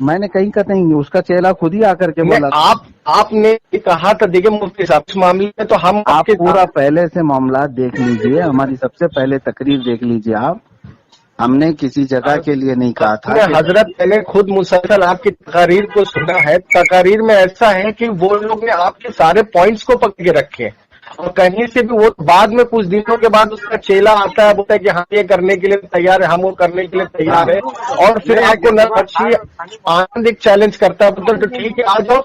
میں نے کہیں کا نہیں، اس کا چیلا خود ہی آ کر کے بولا تھا. آپ نے کہا تھا دیکھیں مفتی صاحب اس معاملے میں تو ہم آپ پورا پہلے سے معاملات دیکھ لیجئے، ہماری سب سے پہلے تقریر دیکھ لیجئے آپ. ہم نے کسی جگہ کے لیے نہیں کہا تھا. حضرت میں نے خود مسلسل آپ کی تقاریر کو سنا ہے. تقاریر میں ایسا ہے کہ وہ لوگ نے آپ کے سارے پوائنٹس کو پکڑ کے رکھے اور کہیں سے بھی وہ بعد میں کچھ دنوں کے بعد اس کا چیلا آتا ہے، بولتا ہے کہ ہم یہ کرنے کے لیے تیار ہے، ہم وہ کرنے کے لیے تیار ہے، اور پھر آپ کو نہ بخشی آنند ایک چیلنج کرتا ہے، بولتا تو ٹھیک ہے آ جاؤ،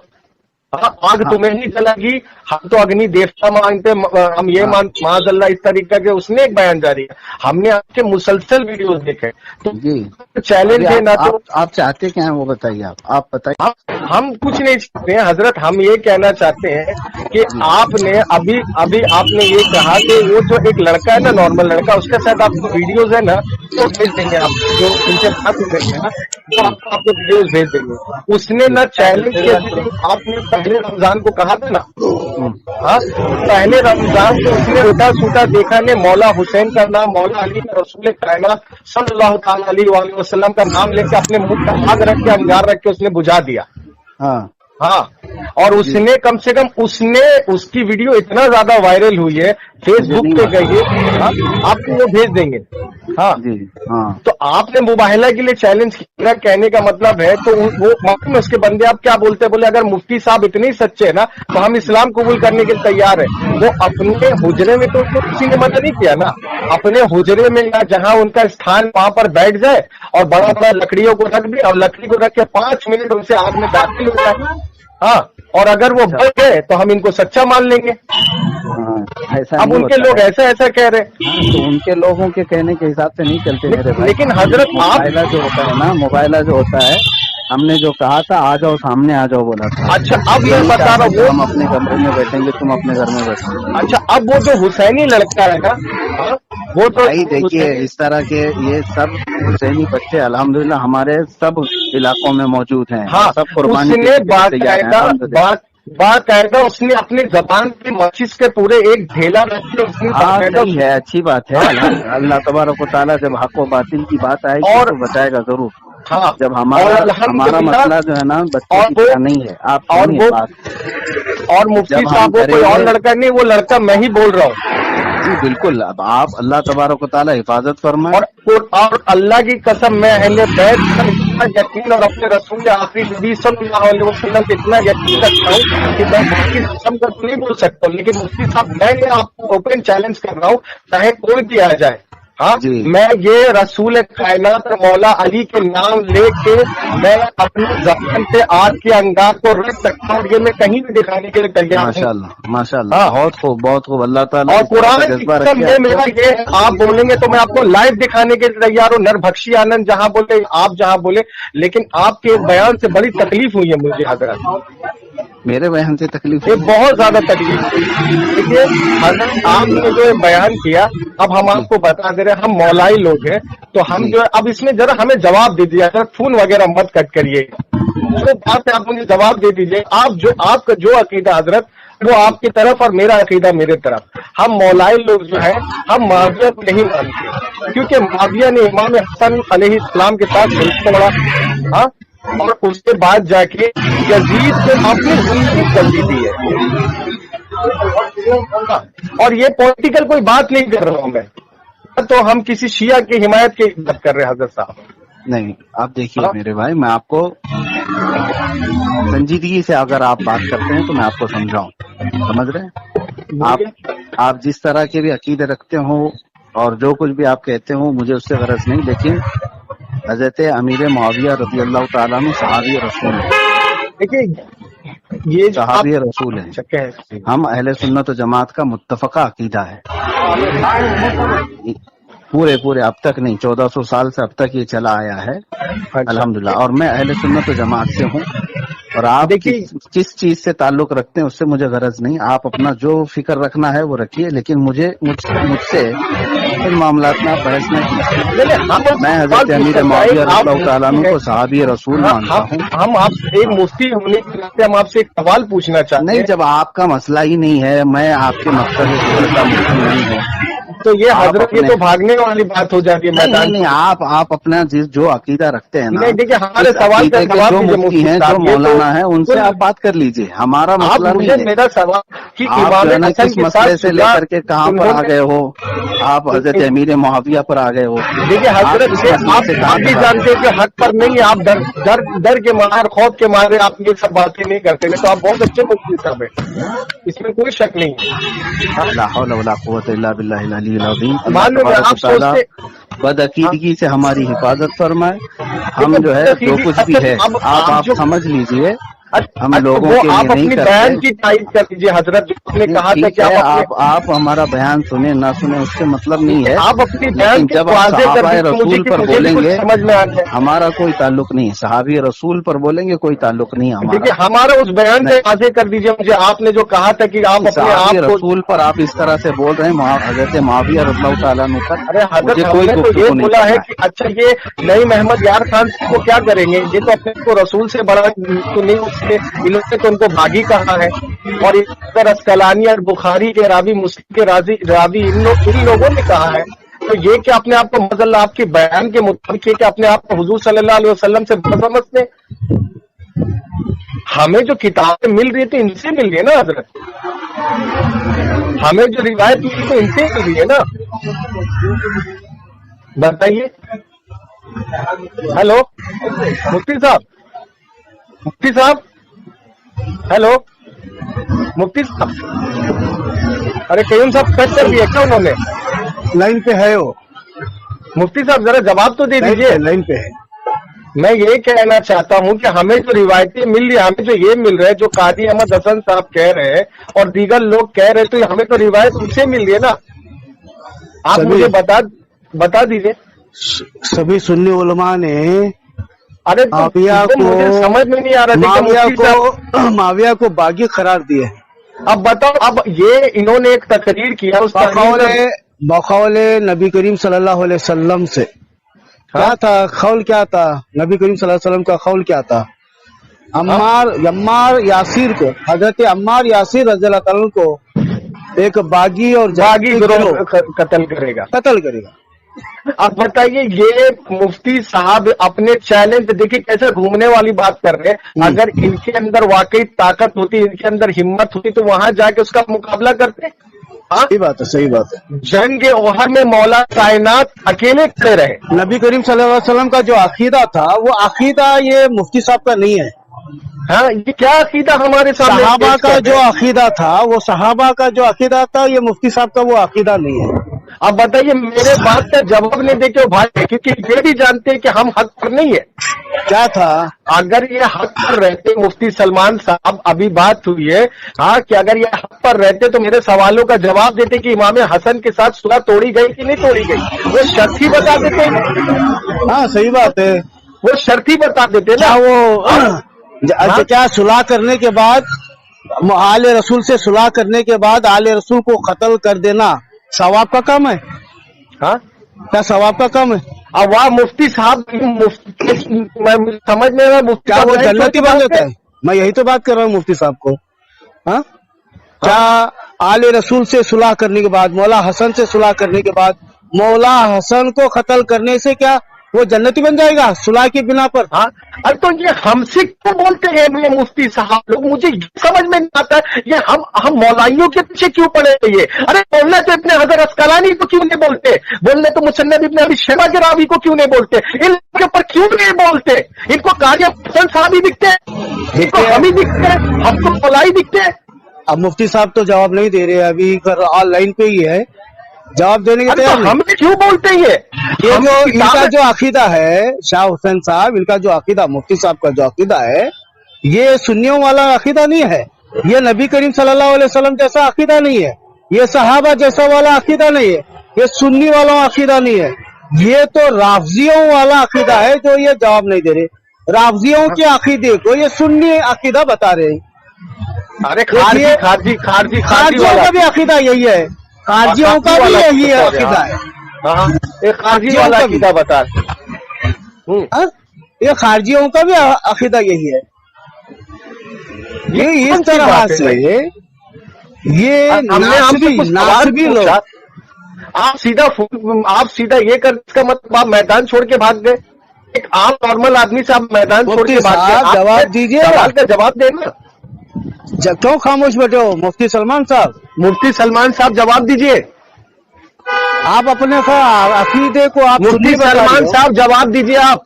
آگ تمہیں ہی جلے گی، ہم تو اگنی دیوتا مانگتے، ہم یہ معاذ اللہ اس طریقے کے اس نے ایک بیان جاری ہے. ہم نے آپ کے مسلسل ویڈیوز دیکھے تو جی چیلنج ہے نہ تو آپ چاہتے کیا ہیں وہ بتائیے. آپ بتائیے. ہم کچھ نہیں چاہتے ہیں حضرت، ہم یہ کہنا چاہتے ہیں کہ آپ نے ابھی آپ نے یہ کہا کہ وہ جو ایک لڑکا ہے نا، نارمل لڑکا، اس کے ساتھ آپ کو ویڈیوز ہے نا وہ بھیج دیں گے، آپ جو ان سے بات کریں گے نا وہ آپ کو ویڈیوز بھیج دیں گے. اس نے نہ چیلنج کے آپ نے پہلے رمضان کو کہا تھا نا، ہاں پہلے رمضان کو اس نے الٹا سوٹا دیکھا نے مولا حسین کا نام، مولا علی کا، رسول کائنات صلی اللہ تعالی علیہ وآلہ وسلم کا نام لے کے اپنے منہ کا آگ رکھ کے انگار رکھ کے اس نے بجھا دیا. ہاں اور اس نے کم سے کم اس کی ویڈیو اتنا زیادہ وائرل ہوئی ہے، فیس بک پہ گئی ہے، آپ کو وہ بھیج دیں گے. ہاں تو آپ نے مباہلہ کے لیے چیلنج کیا، کہنے کا مطلب ہے تو وہ معلوم ہے اس کے بندے آپ کیا بولتے بولے اگر مفتی صاحب اتنے ہی سچے ہیں نا تو ہم اسلام قبول کرنے کے لیے تیار ہیں. وہ اپنے حجرے میں تو اس کو کسی نے منع نہیں کیا نا، اپنے حجرے میں یا جہاں ان کا استھان وہاں پر بیٹھ جائے اور بڑا بڑا لکڑیوں کو رکھ دے اور لکڑی کو رکھ کے 5 منٹ ان سے آگ میں داخل ہو جائے. ہاں اور اگر وہ بڑھ گئے تو ہم ان کو سچا مان لیں گے. اب ان کے لوگ ایسا کہہ رہے ہیں تو ان کے لوگوں کے کہنے کے حساب سے نہیں چلتے میرے بھائی. لیکن حضرت مباہلہ جو ہوتا ہے نا، مباہلہ جو ہوتا ہے، ہم نے جو کہا تھا آ جاؤ سامنے آ جاؤ بولا تھا. اچھا اب میں بتا رہا ہوں، ہم اپنے کمرے میں بیٹھیں گے، تم اپنے گھر میں بیٹھو. اچھا اب وہ جو حسینی لڑکا ہے نا وہ تو بھائی دیکھیے اس طرح کے یہ سب حسینی بچے الحمدللہ ہمارے سب علاقوں میں موجود ہیں. ہاں سب قربانی اس نے باقاعدہ اس نے اپنی زبان کی مسجد کے پورے ایک ڈھیلا رکھ کے اس نے ہے. اچھی بات ہے. اللہ تبارک و تعالیٰ جب حق و باطل کی بات آئے گی تو بتائے گا ضرور. ہاں جب ہمارا مسئلہ جو ہے نا بچوں کی طرح نہیں ہے. آپ اور مفتی صاحب وہ کوئی اور لڑکا نہیں، وہ لڑکا میں ہی بول رہا ہوں. جی بالکل. اب آپ اللہ تبارک و تعالیٰ حفاظت فرمائے. اور اللہ کی قسم میں اہل بیت پر اتنا یقین اور اپنے رسول آخری نبی صلی اللہ علیہ وسلم پہ اتنا یقین رکھتا ہوں کہ میں باقی قسم کا تو نہیں بول سکتا ہوں، لیکن مفتی صاحب میں آپ کو اوپن چیلنج کر رہا ہوں، چاہے کوئی بھی آ جائے. ہاں میں یہ رسول کائنات مولا علی کے نام لے کے میں اپنی زبان سے آگ کے انگار کو رکھ سکتا ہوں، یہ میں کہیں بھی دکھانے کے لیے تیار ہوں. ماشاء اللہ ماشاء اللہ. بہت خوب بہت خوب. اللہ تعالیٰ. اور قرآن میں میرا یہ آپ بولیں گے تو میں آپ کو لائیو دکھانے کے لیے تیار ہوں. نربھکشی آنند جہاں بولے آپ جہاں بولے، لیکن آپ کے بیان سے بڑی تکلیف ہوئی ہے مجھے حضرت. میرے بیان سے تکلیف بہت زیادہ تکلیف. دیکھیے حضرت آپ نے جو بیان کیا، اب ہم آپ کو بتا دے رہے ہیں ہم مولائی لوگ ہیں تو ہم جو ہے اب اس میں ذرا ہمیں جواب دے دیجیے. فون وغیرہ مت کٹ کریے، آپ مجھے جواب دے دیجیے. آپ کا جو عقیدہ حضرت وہ آپ کی طرف اور میرا عقیدہ میرے طرف. ہم مولائی لوگ جو ہیں ہم معاویہ کو نہیں مانتے، کیونکہ معاویہ نے امام حسن علیہ السلام کے ساتھ توڑا. ہاں اور اس کے بعد جا کے یزید کو اپنی زندگی کر دی ہے. اور یہ پولیٹیکل کوئی بات نہیں کر رہا ہوں میں، تو ہم کسی شیعہ کی حمایت کی بات کر رہے ہیں حضرت صاحب. نہیں آپ دیکھیے میرے بھائی، میں آپ کو سنجیدگی سے اگر آپ بات کرتے ہیں تو میں آپ کو سمجھاؤں. سمجھ رہے ہیں آپ جس طرح کے بھی عقیدے رکھتے ہوں اور جو کچھ بھی آپ کہتے ہوں مجھے اس سے غرض نہیں، لیکن حضرت امیر معاویہ رضی اللہ تعالیٰ عنہ صحابی رسول ہیں. دیکھیے یہ صحابی رسول ہیں. ہم اہل سنت و جماعت کا متفقہ عقیدہ ہے. پورے اب تک نہیں، 1400 سال سے اب تک یہ چلا آیا ہے الحمدللہ. اور میں اہل سنت و جماعت سے ہوں. اور آپ کس چیز سے تعلق رکھتے ہیں اس سے مجھے غرض نہیں. آپ اپنا جو فکر رکھنا ہے وہ رکھیے، لیکن مجھ سے ان معاملات میں بحث نہ کیجیے. میں حضرت امیر معاویہ رضی اللہ تعالیٰ عنہ کو صحابی رسول مانتا ہوں. ہم آپ سے ایک مفتی ہونے کے ناطے ہم آپ سے ایک سوال پوچھنا چاہتے ہیں. نہیں، جب آپ کا مسئلہ ہی نہیں ہے، میں آپ کے مقصد کا مفتی نہیں ہوں. تو یہ حضرت یہ تو بھاگنے والی بات ہو جاتی ہے نہیں میدان نہیں، آپ اپنا جو عقیدہ رکھتے ہیں نا، نہیں دیکھیے ہمارے سوال کا عقیدے کے جواب جو دیجیے مفتی مفتی ہیں، جو صاحب، یہ مولانا تو ہیں، ان سے آپ بات کر لیجئے، ہمارا آپ مسئلہ مجھے نہیں ہے۔ میرا سوال کہ آپ جو ہے امام نا حسن کس کے مسئلے ساتھ سے لے کر کے کہاں پر آ گئے ہو، آپ حضرت امیر معاویہ پر آ گئے ہو، دیکھیے آپ حضرت کس یہ مسئلے سے کہاں آپ بھی تک آ جانتے گئے؟ ہیں کہ حق پر نہیں ہے، آپ ڈر کے مارے خوف کے مارے آپ یہ سب باتیں نہیں کرتے، نہیں تو آپ بہت اچھے مفتی صاحب ہیں، اس میں کوئی شک نہیں ہے۔ لا حول ولا قوت الا باللہ العلی العظیم۔ اللہ معلوم ہے تبارک و آپ تعالی سوچتے بدعقیدگی سے ہماری حفاظت فرمائے۔ ہم جو ہے جو دیکھیے کچھ بھی ہے آپ جو سمجھ لیجئے، ہم اچھا لوگوں وہ کے لیے آپ نہیں اپنی کرتے۔ بیان کی تائید کر دیجیے حضرت، جو آپ نے جی کہا تھا ٹھیک کہ ہے، آپ اپنے آپ ہمارا بیان سنیں نہ سنیں اس سے مطلب نہیں ہے، آپ اپنی بیان لیکن کی جب آپ واضح کر صحابہ دیجیے مجھے رسول کہ پر مجھے بھی بولیں کچھ گے، سمجھ میں آ جائے۔ ہمارا کوئی تعلق نہیں ہے، صحابی رسول پر بولیں گے کوئی تعلق نہیں ہے ہمارا۔ دیکھیے ہمارا اس بیان سے نہیں، واضح کر دیجیے مجھے، آپ نے جو کہا تھا کہ آپ اپنے صحابی آپ کو، رسول پر آپ اس طرح سے بول رہے ہیں، حضرت معاویہ رضی اللہ تعالیٰ عنہ پر ارے حضرت مجھے ہم کوئی نے تو یہ گفتگو نہیں بولا ہے کرنا کہ اچھا یہ نئی محمد یار خان کو کیا کریں گے، یہ تو اپنے کو رسول سے بڑا تو نہیں ہوتے، انہوں نے تو ان کو باغی کہا ہے، اور اسقلانی اور بخاری کے راوی، مسلم کے راوی ان لوگوں نے کہا ہے، تو یہ کہ اپنے آپ کو مظلہ آپ کے بیان کے مطابق یہ کہ اپنے آپ کو حضور صلی اللہ علیہ وسلم سے بڑا سمجھتے ہیں؟ ہمیں جو کتابیں مل رہی تھی ان سے مل رہی ہے نا حضرت، ہمیں جو روایت ملی تو ان سے مل رہی ہے نا، بتائیے۔ ہیلو مفتی صاحب، مفتی صاحب، ہیلو مفتی صاحب، ارے قیوم صاحب کٹ کر دیا کیا انہوں نے؟ لائن پہ ہے وہ، مفتی صاحب ذرا جواب تو دے دیجیے۔ لائن پہ ہے۔ میں یہ کہنا چاہتا ہوں کہ ہمیں جو روایتیں مل رہی ہیں، ہمیں جو یہ مل رہا ہے جو قاضی احمد حسن صاحب کہہ رہے ہیں اور دیگر لوگ کہہ رہے ہیں، تو ہمیں تو روایت ان سے مل رہی ہے نا، آپ مجھے بتا دیجیے۔ سبھی سنی علماء نے ارے تو مجھے سمجھ میں نہیں آ رہا، دیکھیے مفتی صاحب معاویہ کو باغی قرار دیے، اب بتاؤ، اب یہ انہوں نے ایک تقریر کیا، اس بقول نبی کریم صلی اللہ علیہ وسلم سے کیا تھا قول، کیا تھا نبی کریم صلی اللہ علیہ وسلم کا قول کیا تھا؟ عمار یاسر کو، حضرت عمار یاسر رضی اللہ تعالیٰ کو ایک باغی اور باغی گروہ قتل کرے گا۔ اب بتائیے یہ مفتی صاحب اپنے چیلنج دیکھیے کیسے گھومنے والی بات کر رہے ہیں، اگر ان کے اندر واقعی طاقت ہوتی، ان کے اندر ہمت ہوتی تو وہاں جا کے اس کا مقابلہ کرتے۔ صحیح بات ہے، صحیح بات ہے۔ جنگ احد میں مولا کائنات اکیلے کھڑے رہے۔ نبی کریم صلی اللہ علیہ وسلم کا جو عقیدہ تھا وہ عقیدہ یہ مفتی صاحب کا نہیں ہے۔ ہاں یہ کیا عقیدہ ہمارے سامنے صحابہ کا جو عقیدہ تھا، وہ صحابہ کا جو عقیدہ تھا، یہ مفتی صاحب کا وہ عقیدہ نہیں ہے۔ اب بتائیے میرے بات کا جواب نہیں دیتے بھائی، کیونکہ یہ بھی جانتے ہیں کہ ہم حق پر نہیں ہے۔ کیا تھا؟ اگر یہ حق پر رہتے مفتی سلمان صاحب، ابھی بات ہوئی ہے ہاں کہ اگر یہ حق پر رہتے تو میرے سوالوں کا جواب دیتے کہ امام حسن کے ساتھ صلح توڑی گئی کہ نہیں توڑی گئی، وہ شرط ہی بتا دیتے۔ ہاں صحیح بات ہے، وہ شرط ہی بتا دیتے نا۔ وہ کیا صلح کرنے کے بعد، آل رسول سے صلح کرنے کے بعد آل رسول کو قتل کر دینا ثواب کا کام ہے؟ ہاں کیا ثواب کا کام ہے؟ اب وہاں مفتی صاحب سمجھ میں کیا وہ جنتی بن جاتا ہے؟ میں یہی تو بات کر رہا ہوں مفتی صاحب کو۔ ہاں کیا آل رسول سے صلح کرنے کے بعد، مولا حسن سے صلح کرنے کے بعد مولا حسن کو قتل کرنے سے کیا وہ جنتی بن جائے گا صلح کی بنا پر؟ ہاں ارے تو یہ ہم سے کیوں بولتے ہیں یہ مفتی صاحب لوگ، مجھے سمجھ میں نہیں آتا ہے یہ ہم مولائیوں کے پیچھے کیوں پڑے ہیں؟ یہ ارے بولنا تو ابن حجر اسقلانی کو کیوں نہیں بولتے، بولنے تو مصنف ابن ابی شیبہ کے راوی کو کیوں نہیں بولتے، ان کے اوپر کیوں نہیں بولتے؟ ان کو قاضی حسن صاحب ہی دکھتے ہیں، ان کو ہم ہی دکھتے ہیں، ہم کو مولائی دکھتے ہیں۔ اب مفتی صاحب تو جواب نہیں دے رہے، ابھی آن لائن پہ ہی ہے، جواب دینے کے تیار نہیں۔ ہم کیوں بولتے ہیں؟ یہ جو ان کا جو عقیدہ ہے شاہ حسین صاحب، ان کا جو عقیدہ مفتی صاحب کا جو عقیدہ ہے یہ سنیوں والا عقیدہ نہیں ہے، یہ نبی کریم صلی اللہ علیہ وسلم جیسا عقیدہ نہیں ہے، یہ صحابہ جیسا والا عقیدہ نہیں ہے، یہ سنی والا عقیدہ نہیں ہے، یہ تو رافضیوں والا عقیدہ ہے جو یہ جواب نہیں دے رہے۔ رافضیوں کے عقیدے کو یہ سنی عقیدہ بتا رہے ہیں۔ ارے خارجیوں کا بھی عقیدہ یہی ہے، خارجیوں کا بھی یہی عقیدہ ہے، خارجی والا عقیدہ بتا یہ خارجیوں کا بھی عقیدہ یہی ہے۔ یہ اس طرح سے یہ ناسبی لوگ، آپ سیدھا یہ کر، اس کا مطلب آپ میدان چھوڑ کے بھاگ گئے. ایک عام نارمل آدمی سے آپ میدان چھوڑ کے بھاگ گئے. صاحب جواب دیجیے. سوال کا جواب دینا. کیوں خاموش بیٹھے ہو مفتی سلمان صاحب؟ مفتی سلمان صاحب جواب دیجیے. آپ اپنے عقیدے کو آپ مفتی سلمان صاحب جواب دیجیے. آپ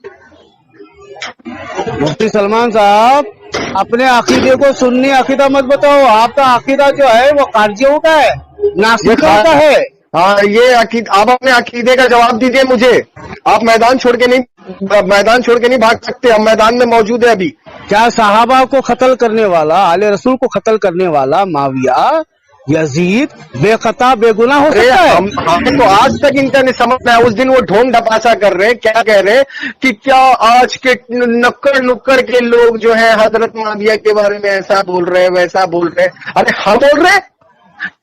مفتی سلمان صاحب اپنے عقیدے کو سنی عقیدہ مت بتاؤ. آپ کا عقیدہ جو ہے وہ خارجیوں کا ہے، ناسکوں کا ہے. ہاں یہ آپ اپنے عقیدے کا جواب دیجیے مجھے. آپ میدان چھوڑ کے نہیں بھاگ سکتے. ہم میدان میں موجود ہیں ابھی. کیا صحابہ کو قتل کرنے والا، آل رسول کو قتل کرنے والا معاویہ، یزید بے خطا بے گناہ ہو سکتا ہے؟ ہمیں تو آج تک ان کا نہیں سمجھنا ہے. اس دن وہ ڈھونگ ڈپاسا کر رہے ہیں، کیا کہہ رہے ہیں کہ کیا آج کے نکڑ کے لوگ جو ہیں حضرت معاویہ کے بارے میں ایسا بول رہے ہیں ویسا بول رہے ہیں. ارے ہم بول رہے ہیں؟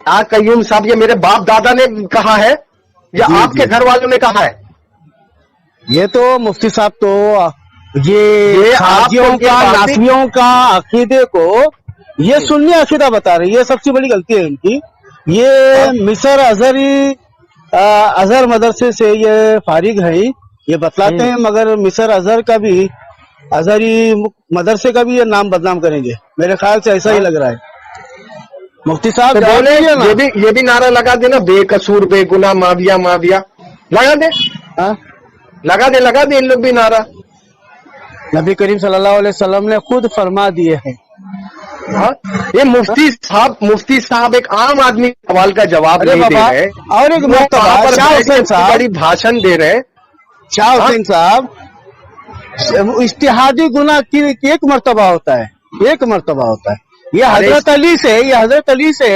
کیا قیوم صاحب یہ میرے باپ دادا نے کہا ہے یا آپ کے گھر والوں نے کہا ہے؟ یہ تو مفتی صاحب تو یہ خارجیوں کا، ناسویوں کا عقیدے کو یہ سنی عقیدہ بتا رہے. یہ سب سے بڑی غلطی ہے ان کی. یہ مصر ازہر مدرسے سے یہ فارغ ہیں، یہ بتلاتے ہیں، مگر مصر ازہر کا بھی، ازہری مدرسے کا بھی یہ نام بدنام کریں گے. میرے خیال سے ایسا ہی لگ رہا ہے. مفتی صاحب بولے یہ بھی نعرہ لگا دے نا، بے قصور بے گناہ معاویہ معاویہ. لگا دے ان لوگ بھی نعرہ. نبی کریم صلی اللہ علیہ وسلم نے خود فرما دیے ہیں. یہ مفتی صاحب ایک عام آدمی سوال کا جواب نہیں دے رہے. اور ایک مرتبہ شاہ حسین صاحب بڑی بھاشن دے رہے. شاہ حسین صاحب اجتہادی گناہ کی ایک مرتبہ ہوتا ہے. یہ حضرت علی سے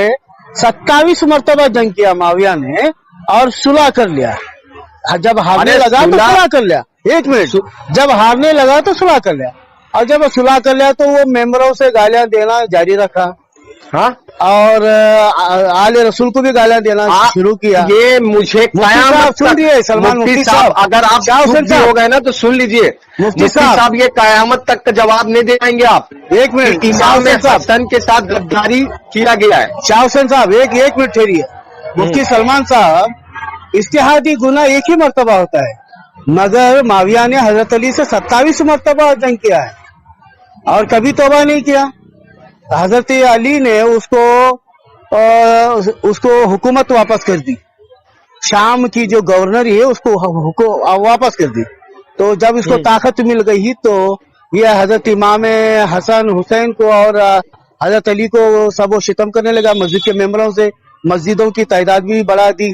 27 مرتبہ جنگ کیا معاویہ نے اور صلح کر لیا. جب ہارنے لگا تو صلح کر لیا. ایک منٹ، جب ہارنے لگا تو صلح کر لیا، اور جب صلح کر لیا تو وہ ممبروں سے گالیاں دینا جاری رکھا. اور آل رسول کو بھی گالیاں دینا شروع کیا. یہ مجھے سلمان مفتی صاحب اگر آپ ہو گئے نا تو سن لیجئے. مفتی صاحب یہ قیامت تک کا جواب نہیں دے پائیں گے آپ. ایک منٹ، امام حسن کے ساتھ غداری کیا گیا ہے. شاہ حسین صاحب ایک منٹ ٹھہریے. مفتی سلمان صاحب اجتہادی گناہ ایک ہی مرتبہ ہوتا ہے، مگر معاویہ نے حضرت علی سے 27 مرتبہ جنگ کیا ہے اور کبھی توبہ نہیں کیا. حضرت علی نے اس کو حکومت واپس کر دی. شام کی جو گورنر ہے اس کو واپس کر دی. تو جب اس کو طاقت مل گئی تو یہ حضرت امام حسن حسین کو اور حضرت علی کو سب و شتم کرنے لگا. مسجد کے ممبروں سے مسجدوں کی تعداد بھی بڑھا دی.